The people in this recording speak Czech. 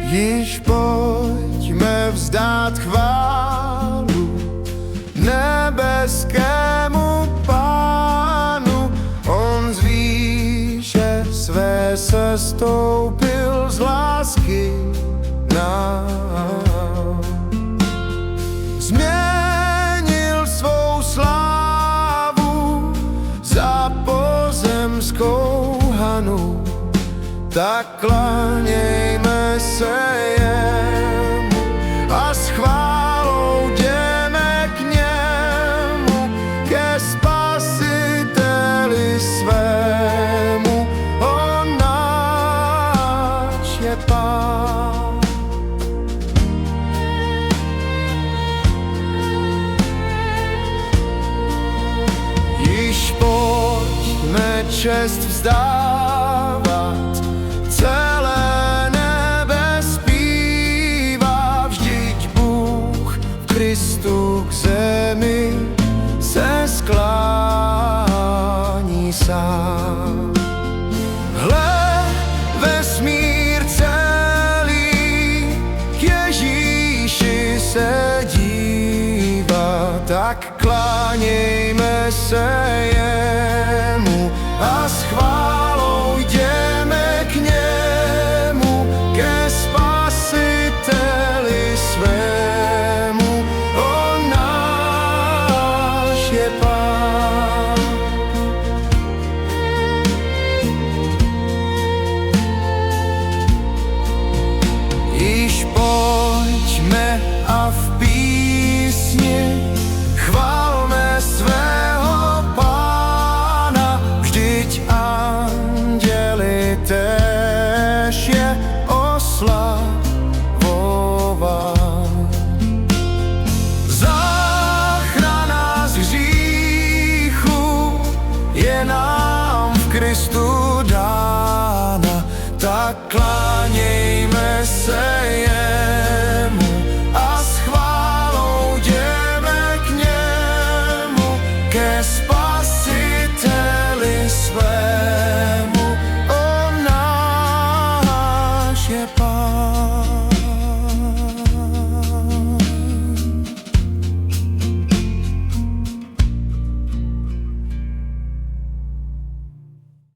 Již pojďme vzdát chválu nebeskému Pánu. On z výše své sestoupil z lásky nám. Změnil svou slávu za pozemskou hanu, tak klanějme se jemu a s chválou jdeme k němu, ke Spasiteli svému. On náš je Pán. Již pojďme čest vzdávat, celé nebe zpívá, vždyť Bůh v Kristu k zemi se sklání sám. Hle, vesmír celý k Ježíši se dívá, tak klánějme se jemu a s chválou jdeme k němu, ke Spasiteli svému. On náš je Pán. Již pojďme a v písni chválme svého Pána, vždyť anděli též je oslavován. Záchrana z hříchu je nám v Kristu dána, tak klánějme se